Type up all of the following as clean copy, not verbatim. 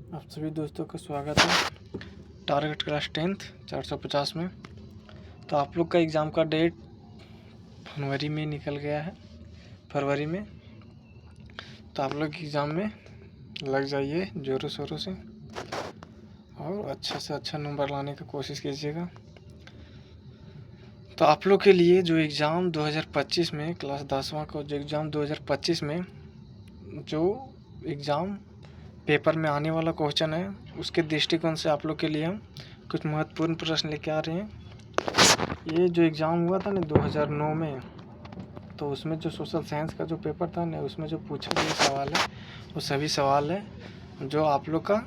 आप सभी दोस्तों का स्वागत है टारगेट क्लास 10th 450 में। तो आप लोग का एग्ज़ाम का डेट फरवरी में निकल गया है। फरवरी में तो आप लोग एग्ज़ाम में लग जाइए ज़ोरों शोरों से और अच्छे से अच्छा नंबर लाने की कोशिश कीजिएगा। तो आप लोग के लिए जो एग्ज़ाम 2025 में क्लास 10वां का जो एग्ज़ाम 2025 में जो एग्ज़ाम पेपर में आने वाला क्वेश्चन है, उसके दृष्टिकोण से आप लोग के लिए हम कुछ महत्वपूर्ण प्रश्न लेके आ रहे हैं। ये जो एग्ज़ाम हुआ था ना 2009 में, तो उसमें जो सोशल साइंस का जो पेपर था ना, उसमें जो पूछा गया सवाल है वो सभी सवाल है जो आप लोग का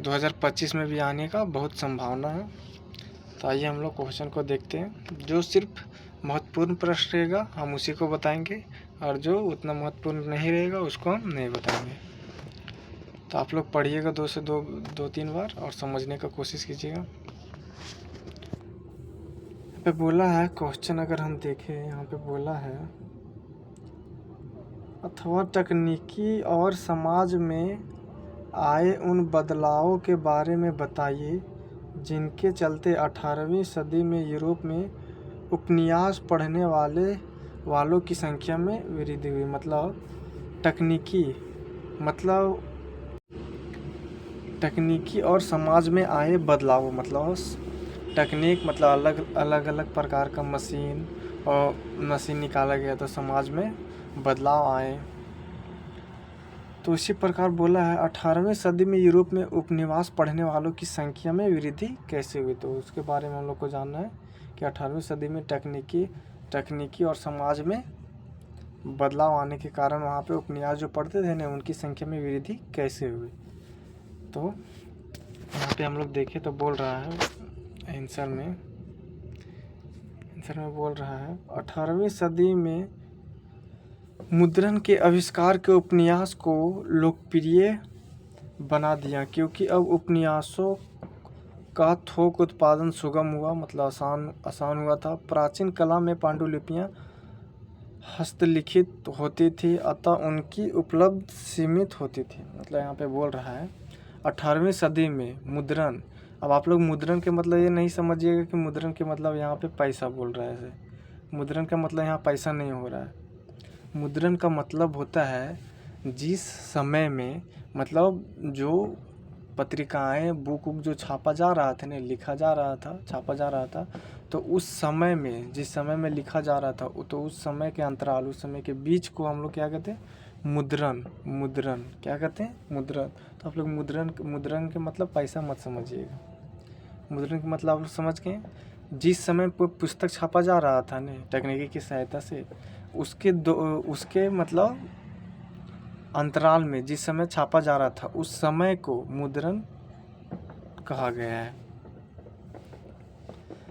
2025 में भी आने का बहुत संभावना है। तो आइए हम लोग क्वेश्चन को देखते हैं। जो सिर्फ महत्वपूर्ण प्रश्न रहेगा हम उसी को बताएंगे, और जो उतना महत्वपूर्ण नहीं रहेगा उसको हम नहीं बताएंगे। तो आप लोग पढ़िएगा दो तीन बार और समझने का कोशिश कीजिएगा। यहाँ पे बोला है क्वेश्चन, अगर हम देखें यहाँ पे बोला है अथवा तकनीकी और समाज में आए उन बदलावों के बारे में बताइए जिनके चलते 18वीं सदी में यूरोप में उपन्यास पढ़ने वालों की संख्या में वृद्धि हुई। मतलब तकनीकी और समाज में आए बदलाव, मतलब तकनीक मतलब अलग प्रकार का मशीन निकाला गया तो समाज में बदलाव आए। तो इसी प्रकार बोला है 18वीं सदी में यूरोप में उपनिवेश पढ़ने वालों की संख्या में वृद्धि कैसे हुई। तो उसके बारे में हम लोग को जानना है कि 18वीं सदी में तकनीकी और समाज में बदलाव आने के कारण वहाँ पे उपन्यास जो पढ़ते थे ना, उनकी संख्या में वृद्धि कैसे हुई। तो यहाँ पे हम लोग देखें तो बोल रहा है आंसर में बोल रहा है 18वीं सदी में मुद्रण के आविष्कार के उपन्यास को लोकप्रिय बना दिया, क्योंकि अब उपन्यासों का थोक उत्पादन सुगम हुआ, मतलब आसान हुआ था। प्राचीन कला में पांडुलिपियाँ हस्तलिखित होती थी, अतः उनकी उपलब्ध सीमित होती थी। मतलब यहाँ पे बोल रहा है 18वीं सदी में मुद्रण। अब आप लोग मुद्रण के मतलब ये नहीं समझिएगा कि मुद्रण के मतलब यहाँ पे पैसा बोल रहा है। ऐसे मुद्रण का मतलब यहाँ पैसा नहीं हो रहा है। मुद्रण का मतलब होता है जिस समय में, मतलब जो पत्रिकाएं बुक जो छापा जा रहा था ना, छापा जा रहा था, तो उस समय में, जिस समय में लिखा जा रहा था, तो उस समय के अंतराल, उस समय के बीच को हम लोग क्या कहते हैं, मुद्रण क्या कहते हैं, मुद्रण। तो आप लोग मुद्रण के मतलब पैसा मत समझिएगा। मुद्रण के मतलब आप लोग समझ गए, जिस समय पुस्तक छापा जा रहा था ना तकनीकी की सहायता से, उसके मतलब अंतराल में जिस समय छापा जा रहा था उस समय को मुद्रण कहा गया है।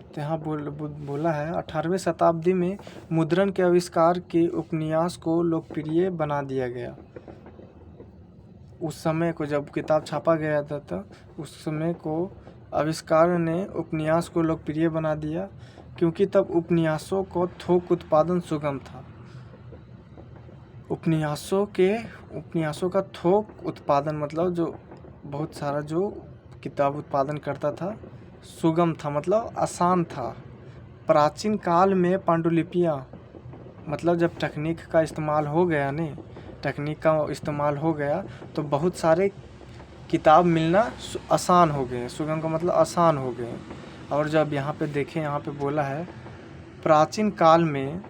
तो यहाँ बोला है 18वीं शताब्दी में मुद्रण के आविष्कार के उपन्यास को लोकप्रिय बना दिया गया। उस समय को जब किताब छापा गया था तो उस समय को आविष्कार ने उपन्यास को लोकप्रिय बना दिया, क्योंकि तब उपन्यासों को थोक उत्पादन सुगम था। उपन्यासों का थोक उत्पादन मतलब जो बहुत सारा जो किताब उत्पादन करता था, सुगम था मतलब आसान था। प्राचीन काल में पांडुलिपियाँ, मतलब जब तकनीक का इस्तेमाल हो गया तो बहुत सारे किताब मिलना आसान हो गए। सुगम का मतलब आसान हो गए। और जब यहाँ पे देखें, यहाँ पे बोला है प्राचीन काल में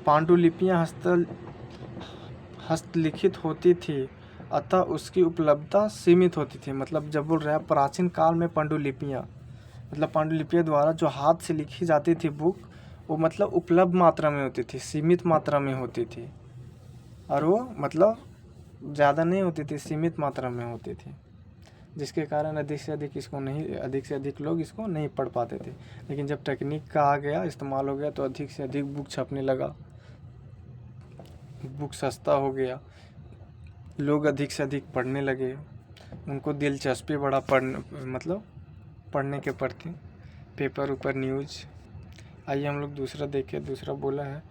पांडुलिपियाँ हस्तलिखित होती थी, अतः उसकी उपलब्धता सीमित होती थी। मतलब जब बोल रहा है प्राचीन काल में पांडुलिपियाँ, मतलब पांडुलिपियों द्वारा जो हाथ से लिखी जाती थी बुक, वो मतलब उपलब्ध मात्रा में होती थी, सीमित मात्रा में होती थी, और वो मतलब ज़्यादा नहीं होती थी, सीमित मात्रा में होती थी, जिसके कारण अधिक से अधिक लोग इसको नहीं पढ़ पाते थे। लेकिन जब तकनीक का आ गया, इस्तेमाल हो गया, तो अधिक से अधिक बुक छपने लगा, बुक सस्ता हो गया, लोग अधिक से अधिक पढ़ने लगे, उनको दिलचस्पी बढ़ा पढ़ने के प्रति, पेपर ऊपर न्यूज़। आइए हम लोग दूसरा देखें। दूसरा बोला है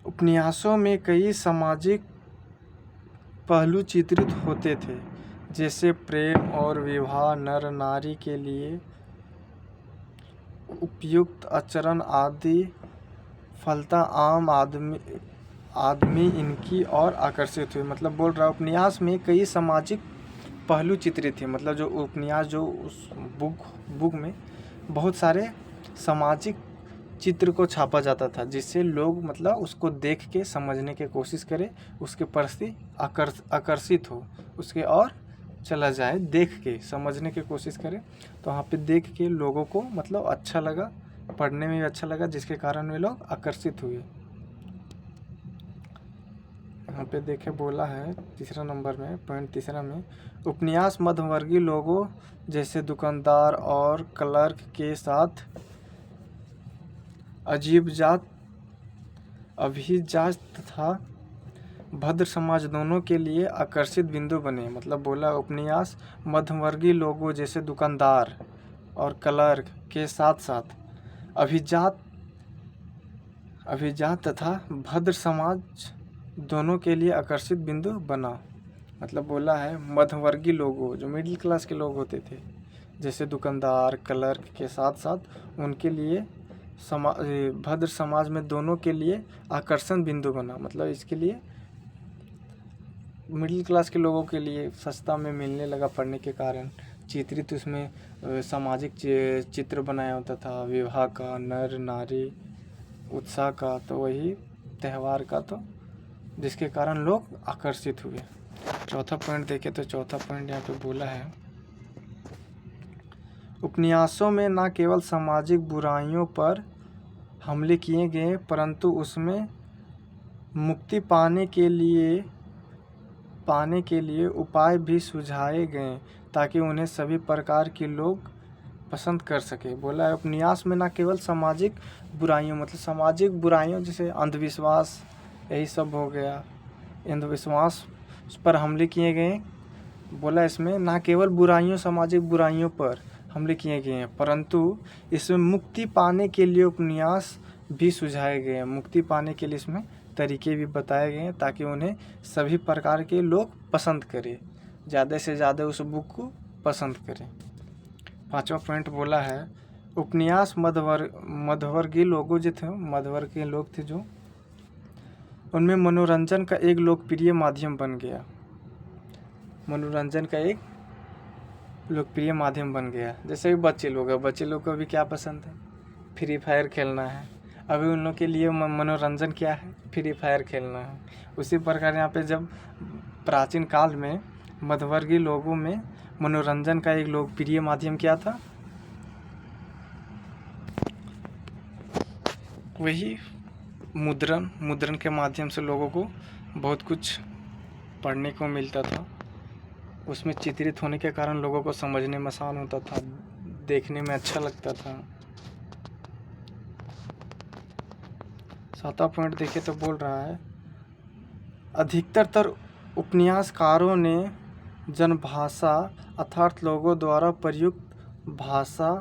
उपन्यासों में कई सामाजिक पहलू चित्रित होते थे जैसे प्रेम और विवाह, नर नारी के लिए उपयुक्त आचरण आदि, फलता आम आदमी इनकी और आकर्षित हुए। मतलब बोल रहा है उपन्यास में कई सामाजिक पहलू चित्रित थे। मतलब जो उपन्यास जो उस बुक में बहुत सारे सामाजिक चित्र को छापा जाता था, जिससे लोग मतलब उसको देख के समझने की कोशिश करें, उसके प्रति आकर्षित हो, उसके और चला जाए, देख के समझने की कोशिश करें। तो वहाँ पे देख के लोगों को मतलब अच्छा लगा, पढ़ने में भी अच्छा लगा, जिसके कारण वे लोग आकर्षित हुए। यहाँ पे देखे बोला है तीसरा नंबर में, पॉइंट तीसरा में, उपन्यास मध्यवर्गीय लोगों जैसे दुकानदार और क्लर्क के साथ अभिजात तथा भद्र समाज दोनों के लिए आकर्षित बिंदु बने। मतलब बोला उपन्यास मध्यवर्गीय लोगों जैसे दुकानदार और क्लर्क के साथ साथ अभिजात तथा भद्र समाज दोनों के लिए आकर्षित बिंदु बना। मतलब बोला है मध्यवर्गीय लोगों, जो मिडिल क्लास के लोग होते थे, जैसे दुकानदार क्लर्क के साथ साथ उनके लिए भद्र समाज में दोनों के लिए आकर्षण बिंदु बना। मतलब इसके लिए मिडिल क्लास के लोगों के लिए सस्ता में मिलने लगा पढ़ने के कारण। चित्रित उसमें सामाजिक चित्र बनाया होता था, विवाह का, नर नारी, उत्साह का, तो वही त्यौहार का, तो जिसके कारण लोग आकर्षित हुए। चौथा पॉइंट देखें तो चौथा पॉइंट यहाँ पे बोला है उपन्यासों में न केवल सामाजिक बुराइयों पर हमले किए गए, परंतु उसमें मुक्ति पाने के लिए उपाय भी सुझाए गए, ताकि उन्हें सभी प्रकार के लोग पसंद कर सके। बोला है उपन्यास में न केवल सामाजिक बुराइयों, मतलब सामाजिक बुराइयों जैसे अंधविश्वास, यही सब हो गया, अंधविश्वास पर हमले किए गए। बोला इसमें ना केवल बुराइयों, सामाजिक बुराइयों पर हमले किए गए हैं, परंतु इसमें मुक्ति पाने के लिए उपन्यास भी सुझाए गए हैं। मुक्ति पाने के लिए इसमें तरीके भी बताए गए हैं, ताकि उन्हें सभी प्रकार के लोग पसंद करें, ज़्यादा से ज़्यादा उस बुक को पसंद करें। पांचवा पॉइंट बोला है उपन्यास मध्यवर्गीय लोगों जो थे, मध्यवर्ग के लोग थे जो, उनमें मनोरंजन का एक लोकप्रिय माध्यम बन गया। मनोरंजन का एक लोकप्रिय माध्यम बन गया। जैसे भी बच्चे लोग को भी क्या पसंद है, फ्री फायर खेलना है। अभी उन लोग के लिए मनोरंजन क्या है, फ्री फायर खेलना है। उसी प्रकार यहाँ पे जब प्राचीन काल में मध्यवर्गीय लोगों में मनोरंजन का एक लोकप्रिय माध्यम क्या था, वही मुद्रण के माध्यम से लोगों को बहुत कुछ पढ़ने को मिलता था। उसमें चित्रित होने के कारण लोगों को समझने में आसान होता था, देखने में अच्छा लगता था। सातवां पॉइंट देखे तो बोल रहा है अधिकतर उपन्यासकारों ने जनभाषा अर्थात लोगों द्वारा प्रयुक्त भाषा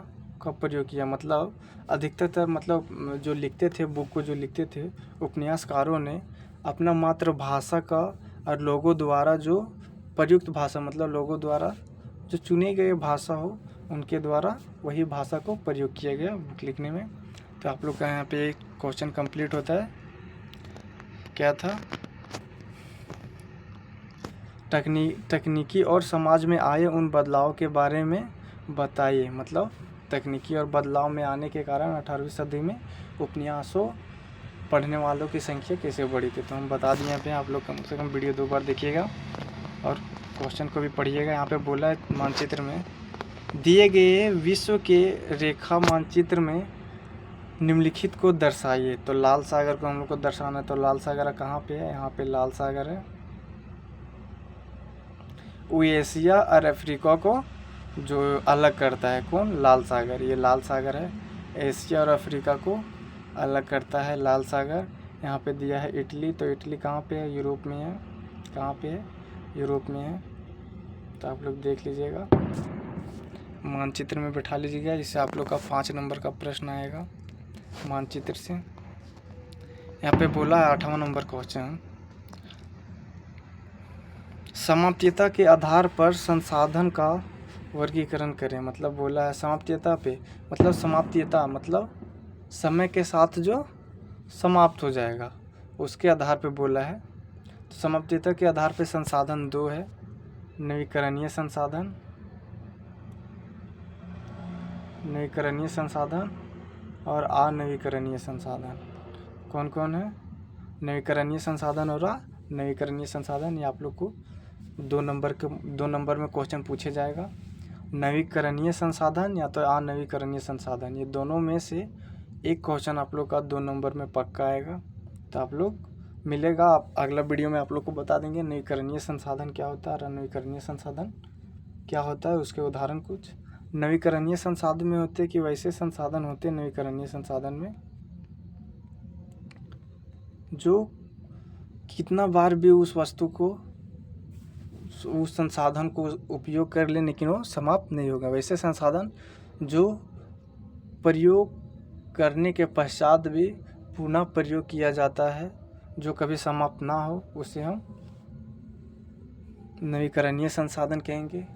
का प्रयोग किया। मतलब अधिकतर मतलब जो लिखते थे, बुक को जो लिखते थे उपन्यासकारों ने अपना मातृभाषा का और लोगों द्वारा जो प्रयुक्त भाषा, मतलब लोगों द्वारा जो चुने गए भाषा हो, उनके द्वारा वही भाषा को प्रयोग किया गया बुक लिखने में। तो आप लोग का यहाँ पे एक क्वेश्चन कंप्लीट होता है। क्या था, तकनीकी और समाज में आए उन बदलाव के बारे में बताइए। मतलब तकनीकी और बदलाव में आने के कारण 18वीं सदी में उपन्यासों पढ़ने वालों की संख्या कैसे बढ़ी थी। तो हम बता दिए यहाँ पे, आप लोग कम से कम वीडियो 2 बार देखिएगा और क्वेश्चन को भी पढ़िएगा। यहाँ पे बोला है मानचित्र में दिए गए विश्व के रेखा मानचित्र में निम्नलिखित को दर्शाइए। तो लाल सागर को हम लोग को दर्शाना है। तो लाल सागर कहाँ पे है, यहाँ पे लाल सागर है। वो एशिया और अफ्रीका को जो अलग करता है कौन, लाल सागर। ये लाल सागर है, एशिया और अफ्रीका को अलग करता है लाल सागर। यहाँ पे दिया है इटली, तो इटली कहाँ पे है, यूरोप में है। कहाँ पे है, यूरोप में है। तो आप लोग देख लीजिएगा, मानचित्र में बैठा लीजिएगा, जिससे आप लोग का 5 नंबर का प्रश्न आएगा मानचित्र से। यहाँ पे बोला है 8वां नंबर क्वेश्चन, समाप्यता के आधार पर संसाधन का वर्गीकरण करें। मतलब बोला है समाप्यता पे, मतलब समाप्यता मतलब समय के साथ जो समाप्त हो जाएगा उसके आधार पे बोला है। तो समाप्यता के आधार पे संसाधन 2 है, नवीकरणीय संसाधन, नवीकरणीय संसाधन और अनवीकरणीय संसाधन। कौन कौन है? नवीकरणीय संसाधन और अनवीकरणीय संसाधन। ये आप लोग को 2 नंबर में क्वेश्चन पूछे जाएगा। नवीकरणीय संसाधन या तो अनवीकरणीय संसाधन, ये दोनों में से एक क्वेश्चन आप लोग का 2 नंबर में पक्का आएगा। तो आप लोग मिलेगा, आप अगला वीडियो में आप लोग को बता देंगे नवीकरणीय संसाधन क्या होता है और अनवीकरणीय संसाधन क्या होता है, उसके उदाहरण कुछ। नवीकरणीय संसाधन में होते कि वैसे संसाधन होते नवीकरणीय संसाधन में जो कितना बार भी उस वस्तु को, उस संसाधन को उपयोग कर ले लेकिन वो समाप्त नहीं होगा। वैसे संसाधन जो प्रयोग करने के पश्चात भी पुनः प्रयोग किया जाता है, जो कभी समाप्त ना हो, उसे हम नवीकरणीय संसाधन कहेंगे।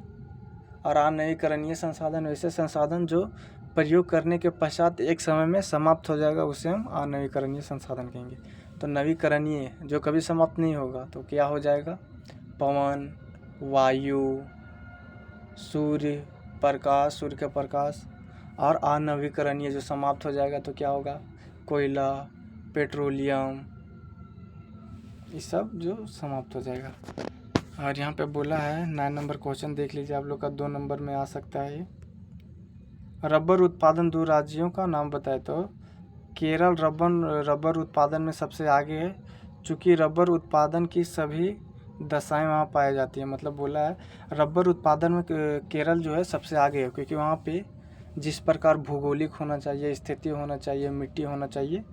और अनवीकरणीय संसाधन वैसे संसाधन जो प्रयोग करने के पश्चात एक समय में समाप्त हो जाएगा, उसे हम अनवीकरणीय संसाधन कहेंगे। तो नवीकरणीय जो कभी समाप्त नहीं होगा तो क्या हो जाएगा? पवन, वायु, सूर्य का प्रकाश। और अनवीकरणीय जो समाप्त हो जाएगा तो क्या होगा? कोयला, पेट्रोलियम, ये सब जो समाप्त हो जाएगा। और यहाँ पे बोला है 9 नंबर क्वेश्चन देख लीजिए, आप लोग का 2 नंबर में आ सकता है ये। रबर उत्पादन 2 राज्यों का नाम बताए। तो केरल रबर उत्पादन में सबसे आगे है, चूँकि रबर उत्पादन की सभी दशाएं वहाँ पाई जाती है। मतलब बोला है रबर उत्पादन में केरल जो है सबसे आगे है, क्योंकि वहाँ पे जिस प्रकार भौगोलिक होना चाहिए, स्थिति होना चाहिए, मिट्टी होना चाहिए,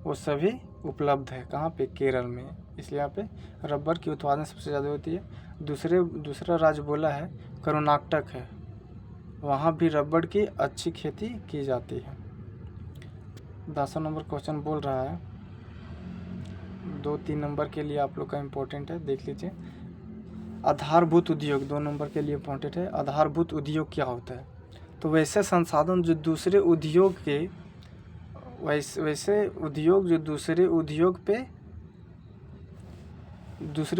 वो सभी उपलब्ध है। कहाँ पे? केरल में। इसलिए यहाँ पे रबर की उत्पादन सबसे ज़्यादा होती है। दूसरा राज्य बोला है कर्नाटक है, वहाँ भी रबर की अच्छी खेती की जाती है। 10 नंबर क्वेश्चन बोल रहा है, 2-3 नंबर के लिए आप लोग का इम्पोर्टेंट है, देख लीजिए। आधारभूत उद्योग 2 नंबर के लिए इम्पोर्टेंट है। आधारभूत उद्योग क्या होता है? तो वैसे संसाधन जो दूसरे उद्योग के वैसे उद्योग जो दूसरे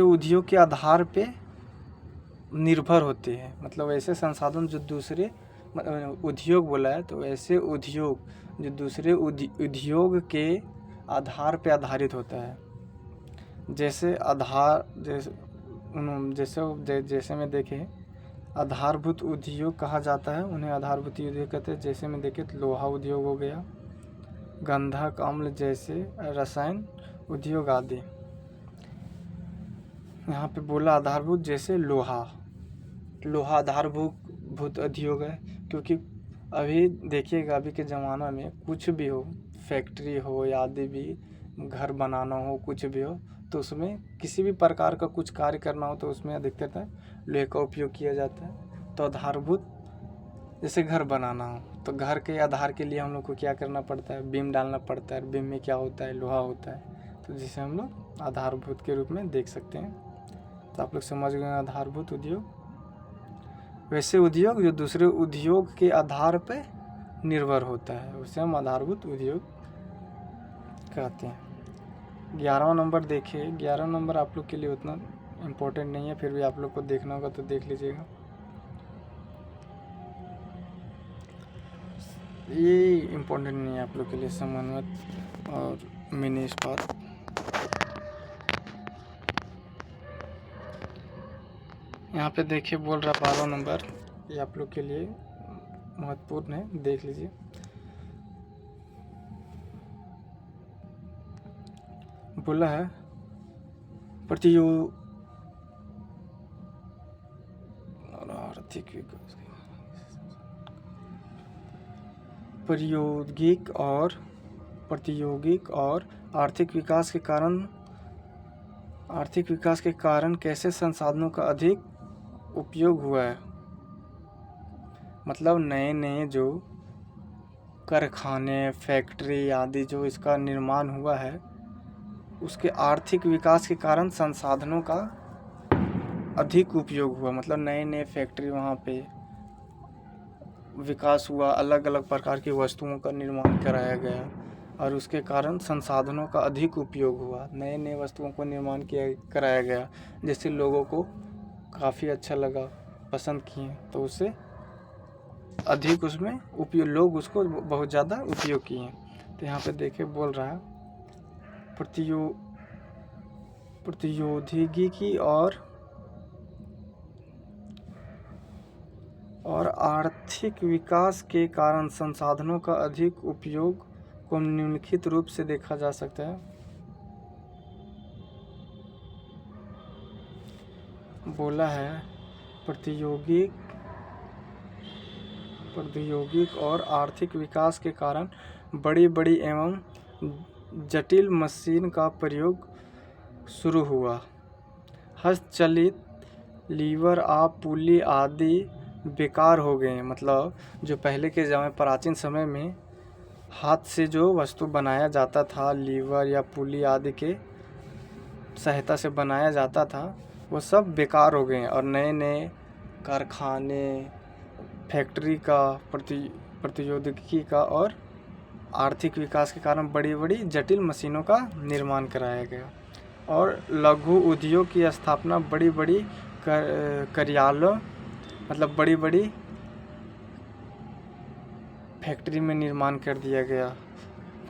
उद्योग के आधार पे निर्भर होते हैं। मतलब ऐसे संसाधन जो दूसरे उद्योग बोला है, तो ऐसे उद्योग जो दूसरे उद्योग के आधार पे आधारित होता है। जैसे में देखें आधारभूत उद्योग कहा जाता है, उन्हें आधारभूत उद्योग कहते हैं। जैसे में देखें तो लोहा उद्योग हो गया, गंधक अम्ल जैसे रसायन उद्योग आदि। यहाँ पे बोला आधारभूत, जैसे लोहा आधारभूत उद्योग है, क्योंकि अभी देखिएगा अभी के ज़माना में कुछ भी हो, फैक्ट्री हो या आदि भी, घर बनाना हो, कुछ भी हो, तो उसमें किसी भी प्रकार का कुछ कार्य करना हो तो उसमें अधिकतर लोहे का उपयोग किया जाता है। तो आधारभूत, जैसे घर बनाना हो तो घर के आधार के लिए हम लोग को क्या करना पड़ता है? बीम डालना पड़ता है। बीम में क्या होता है? लोहा होता है। तो जिसे हम लोग आधारभूत के रूप में देख सकते हैं। तो आप लोग समझ गए आधारभूत उद्योग। वैसे उद्योग जो दूसरे उद्योग के आधार पे निर्भर होता है, उसे हम आधारभूत उद्योग कहते हैं। 11वां नंबर देखिए। 11वां नंबर आप लोग के लिए उतना इम्पोर्टेंट नहीं है, फिर भी आप लोग को देखना होगा तो देख लीजिएगा। ये इम्पोर्टेंट नहीं है आप लोग के लिए, समन्वय और मिनी इस्पात। यहाँ पे देखिए बोल रहा 12वां नंबर, ये आप लोग के लिए महत्वपूर्ण है, देख लीजिए। बोला है प्रायोगिक और आर्थिक विकास के कारण कैसे संसाधनों का अधिक उपयोग हुआ है। मतलब नए जो कारखाने, फैक्ट्री आदि जो इसका निर्माण हुआ है, उसके आर्थिक विकास के कारण संसाधनों का अधिक उपयोग हुआ, मतलब नए नए फैक्ट्री वहाँ पे विकास हुआ, अलग अलग प्रकार की वस्तुओं का निर्माण कराया गया और उसके कारण संसाधनों का अधिक उपयोग हुआ, नए नए वस्तुओं को निर्माण किया कराया गया, जिससे लोगों को काफ़ी अच्छा लगा, पसंद किए, तो उससे अधिक उसमें उपयोग, लोग उसको बहुत ज़्यादा उपयोग किए। तो यहाँ पे देखिए बोल रहा है प्रौद्योगिकी और आर्थिक विकास के कारण संसाधनों का अधिक उपयोग को निम्नलिखित रूप से देखा जा सकता है। बोला है प्रौद्योगिक और आर्थिक विकास के कारण बड़ी बड़ी एवं जटिल मशीन का प्रयोग शुरू हुआ। हस्तचलित लीवर आप पुली आदि बेकार हो गए। मतलब जो पहले के समय प्राचीन समय में हाथ से जो वस्तु बनाया जाता था, लीवर या पुली आदि के सहायता से बनाया जाता था, वो सब बेकार हो गए और नए नए कारखाने, फैक्ट्री का, प्रौद्योगिकी का और आर्थिक विकास के कारण बड़ी बड़ी जटिल मशीनों का निर्माण कराया गया और लघु उद्योग की स्थापना बड़ी बड़ी कार्यालयों, मतलब बड़ी बड़ी फैक्ट्री में निर्माण कर दिया गया,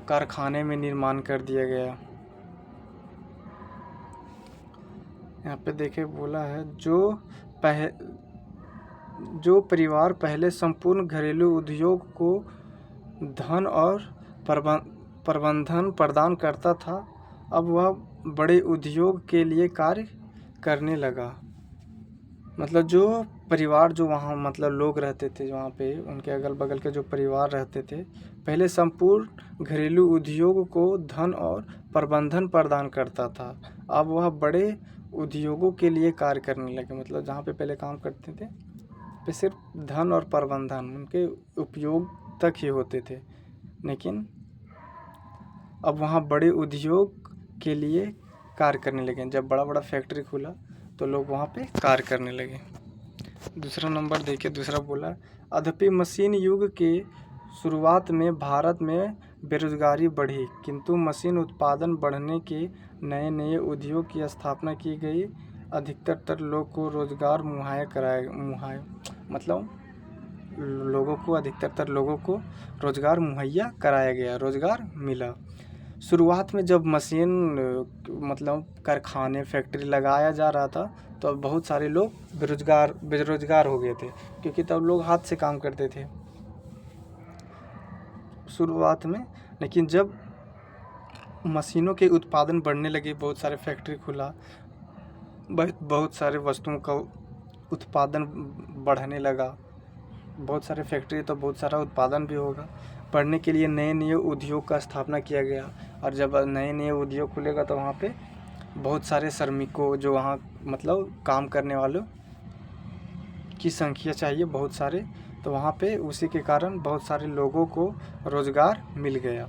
कारखाने में निर्माण कर दिया गया। यहाँ पे देखिए बोला है जो परिवार पहले संपूर्ण घरेलू उद्योग को धन और प्रबंधन प्रदान करता था, अब वह बड़े उद्योग के लिए कार्य करने लगा। मतलब जो परिवार जो वहाँ मतलब लोग रहते थे वहाँ पे, उनके अगल बगल के जो परिवार रहते थे, पहले संपूर्ण घरेलू उद्योग को धन और प्रबंधन प्रदान करता था, अब वह बड़े उद्योगों के लिए कार्य करने लगे। मतलब जहाँ पे पहले काम करते थे पे सिर्फ धन और प्रबंधन उनके उपयोग तक ही होते थे, लेकिन अब वहाँ बड़े उद्योग के लिए कार्य करने लगे। जब बड़ा बड़ा फैक्ट्री खुला तो लोग वहाँ पे कार्य करने लगे। दूसरा नंबर देखिए, दूसरा बोला अद्यपि मशीन युग के शुरुआत में भारत में बेरोजगारी बढ़ी, किंतु मशीन उत्पादन बढ़ने के नए नए उद्योग की स्थापना की गई, अधिकतर लोग को रोजगार मतलब अधिकतर लोगों को रोजगार मुहैया कराया गया, रोजगार मिला। शुरुआत में जब मशीन मतलब कारखाने फैक्ट्री लगाया जा रहा था तो बहुत सारे लोग बेरोजगार हो गए थे, क्योंकि तब लोग हाथ से काम करते थे शुरुआत में। लेकिन जब मशीनों के उत्पादन बढ़ने लगे, बहुत सारे फैक्ट्री खुला, बहुत सारे वस्तुओं का उत्पादन बढ़ने लगा, बहुत सारे फैक्ट्री तो बहुत सारा उत्पादन भी होगा, बढ़ने के लिए नए नए उद्योग का स्थापना किया गया। और जब नए नए उद्योग खुलेगा तो वहाँ पे बहुत सारे श्रमिकों, जो वहाँ मतलब काम करने वालों की संख्या चाहिए बहुत सारे, तो वहाँ पे उसी के कारण बहुत सारे लोगों को रोज़गार मिल गया।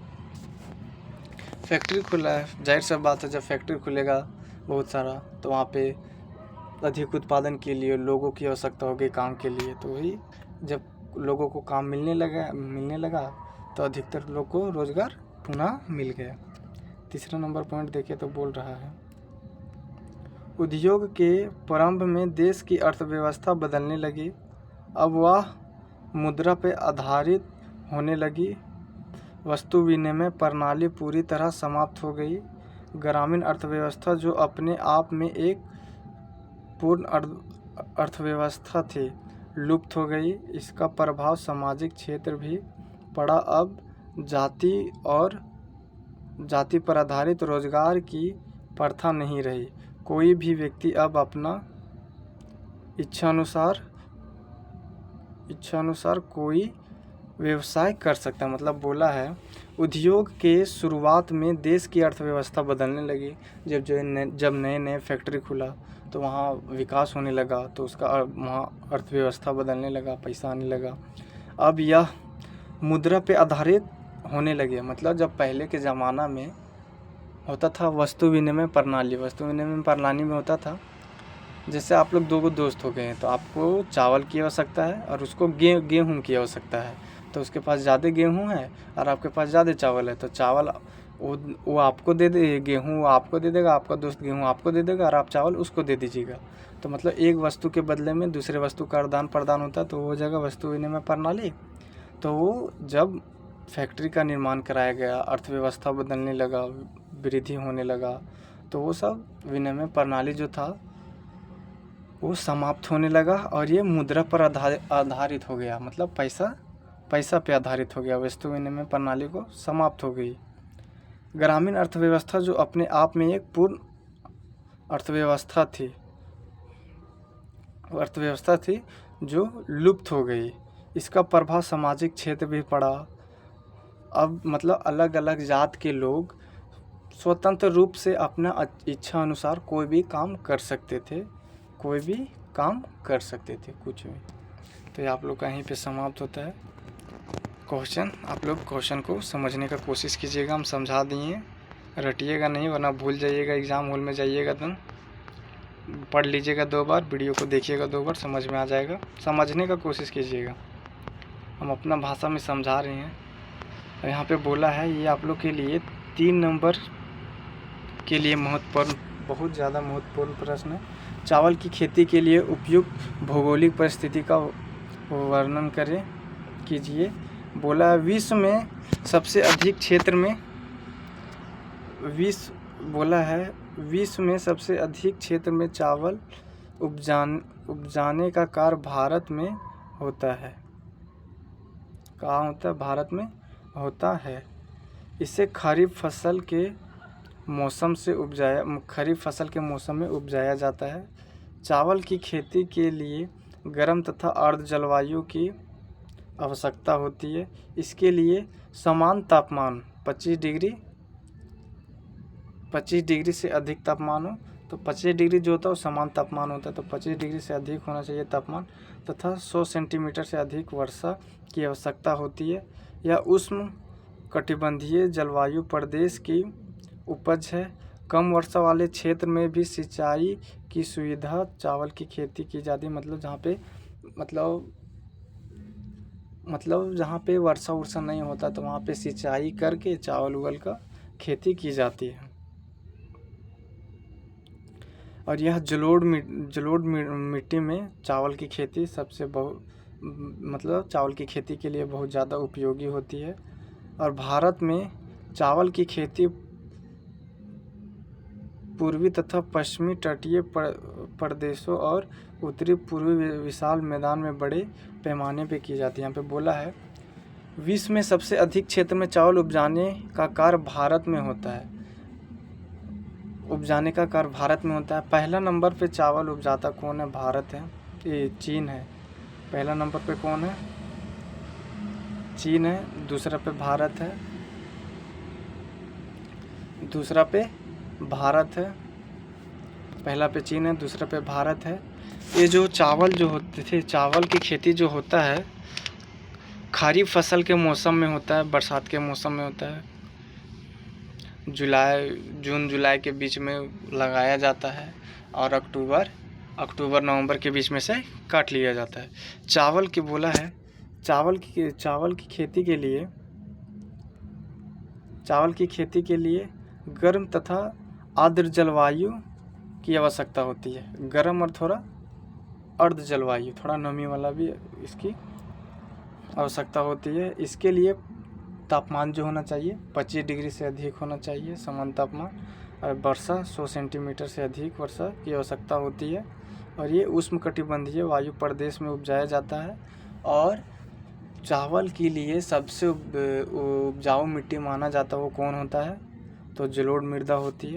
फैक्ट्री खुला है, जाहिर सा बात है, जब फैक्ट्री खुलेगा बहुत सारा तो वहाँ पे अधिक उत्पादन के लिए लोगों की आवश्यकता होगी काम के लिए, तो वही जब लोगों को काम मिलने लगा तो अधिकतर लोग को रोज़गार पुनः मिल गया। तीसरा नंबर पॉइंट देखिए तो बोल रहा है उद्योग के प्रारंभ में देश की अर्थव्यवस्था बदलने लगी, अब वह मुद्रा पे आधारित होने लगी, वस्तु विनिमय प्रणाली पूरी तरह समाप्त हो गई, ग्रामीण अर्थव्यवस्था जो अपने आप में एक पूर्ण अर्थव्यवस्था थी लुप्त हो गई। इसका प्रभाव सामाजिक क्षेत्र भी पड़ा, अब जाति पर आधारित रोजगार की प्रथा नहीं रही, कोई भी व्यक्ति अब अपना इच्छानुसार कोई व्यवसाय कर सकता है। मतलब बोला है उद्योग के शुरुआत में देश की अर्थव्यवस्था बदलने लगी, जब नए नए फैक्ट्री खुला तो वहाँ विकास होने लगा, तो उसका वहाँ अर्थव्यवस्था बदलने लगा, पैसा आने लगा। अब यह मुद्रा पे आधारित होने लगे। मतलब जब पहले के ज़माना में होता था वस्तु विनिमय प्रणाली में होता था जैसे आप लोग 2 दोस्त हो गए हैं, तो आपको चावल की आवश्यकता है और उसको गेहूँ की आवश्यकता है। तो उसके पास ज़्यादा गेहूँ है और आपके पास ज़्यादा चावल है, तो चावल वो आपको दे दे, गेहूँ वो आपको दे देगा, आपका दोस्त गेहूँ आपको दे देगा और आप चावल उसको दे दीजिएगा। तो मतलब एक वस्तु के बदले में दूसरे वस्तु का आदान प्रदान होता है, तो वो जगह वस्तु विनिमय प्रणाली। तो वो जब फैक्ट्री का निर्माण कराया गया, अर्थव्यवस्था बदलने लगा, वृद्धि होने लगा, तो वो सब विनिमय प्रणाली जो था वो समाप्त होने लगा और ये मुद्रा पर आधारित हो गया। मतलब पैसा पे आधारित हो गया, वस्तु विनिमय प्रणाली को समाप्त हो गई। ग्रामीण अर्थव्यवस्था जो अपने आप में एक पूर्ण अर्थव्यवस्था थी जो लुप्त हो गई। इसका प्रभाव सामाजिक क्षेत्र भी पड़ा। अब मतलब अलग अलग जात के लोग स्वतंत्र रूप से अपना इच्छा अनुसार कोई भी काम कर सकते थे, कुछ भी। तो ये आप लोग का यहीं पे समाप्त होता है क्वेश्चन। आप लोग क्वेश्चन को समझने का कोशिश कीजिएगा, हम समझा दिए, रटिएगा नहीं वरना भूल जाइएगा। एग्ज़ाम हॉल में जाइएगा तो पढ़ लीजिएगा 2 बार, वीडियो को देखिएगा 2 बार, समझ में आ जाएगा। समझने का कोशिश कीजिएगा, हम अपना भाषा में समझा रहे हैं। और यहाँ पे बोला है ये आप लोग के लिए 3 नंबर के लिए बहुत ज़्यादा महत्वपूर्ण प्रश्न है। चावल की खेती के लिए उपयुक्त भौगोलिक परिस्थिति का वर्णन कीजिए। बोला है विश्व में सबसे अधिक क्षेत्र में चावल उपजाने का कार्य भारत में होता है। कहाँ होता है? भारत में होता है। इसे खरीफ फसल के मौसम में उपजाया जाता है। चावल की खेती के लिए गर्म तथा आर्द्र जलवायु की आवश्यकता होती है। इसके लिए समान तापमान 25 डिग्री से अधिक तापमान हो, तो 25 डिग्री जो होता है वो समान तापमान होता है, तो 25 डिग्री से अधिक होना चाहिए तापमान, तथा 100 सेंटीमीटर से अधिक वर्षा की आवश्यकता होती है। यह उष्ण कटिबंधीय जलवायु प्रदेश की उपज है। कम वर्षा वाले क्षेत्र में भी सिंचाई की सुविधा चावल की खेती की जाती है। मतलब जहाँ पे वर्षा नहीं होता तो वहाँ पे सिंचाई करके चावल उगल का खेती की जाती है। और यह जलोढ़ मिट्टी में चावल की खेती चावल की खेती के लिए बहुत ज़्यादा उपयोगी होती है। और भारत में चावल की खेती पूर्वी तथा पश्चिमी तटीय प्रदेशों और उत्तरी पूर्वी विशाल मैदान में बड़े पैमाने पे की जाती है। यहाँ पे बोला है विश्व में सबसे अधिक क्षेत्र में चावल उपजाने का कार्य भारत में होता है। पहला नंबर पे चावल उपजाता कौन है? भारत है, ये चीन है। पहला नंबर पे कौन है? चीन है। दूसरा पे भारत है। पहला पे चीन है, दूसरा पे भारत है। ये जो चावल जो होते थे, चावल की खेती जो होता है खरीफ फसल के मौसम में होता है, बरसात के मौसम में होता है। जून जुलाई के बीच में लगाया जाता है और अक्टूबर नवंबर के बीच में से काट लिया जाता है। चावल की खेती के लिए गर्म तथा आर्द्र जलवायु की आवश्यकता होती है। गर्म और थोड़ा आर्द्र जलवायु, थोड़ा नमी वाला भी इसकी आवश्यकता होती है। इसके लिए तापमान जो होना चाहिए 25 डिग्री से अधिक होना चाहिए समान तापमान, और वर्षा 100 सेंटीमीटर से अधिक वर्षा की आवश्यकता होती है। और ये उष्णकटिबंधीय वायु प्रदेश में उपजाया जाता है। और चावल के लिए सबसे उपजाऊ मिट्टी माना जाता है वो कौन होता है? तो जलोढ़ मृदा होती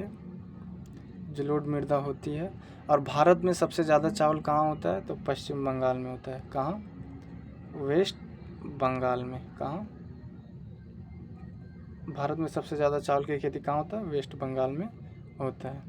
है। और भारत में सबसे ज़्यादा चावल कहाँ होता है? तो पश्चिम बंगाल में होता है। कहाँ? वेस्ट बंगाल में। कहाँ? भारत में सबसे ज़्यादा चावल की खेती कहाँ होता है? वेस्ट बंगाल में होता है।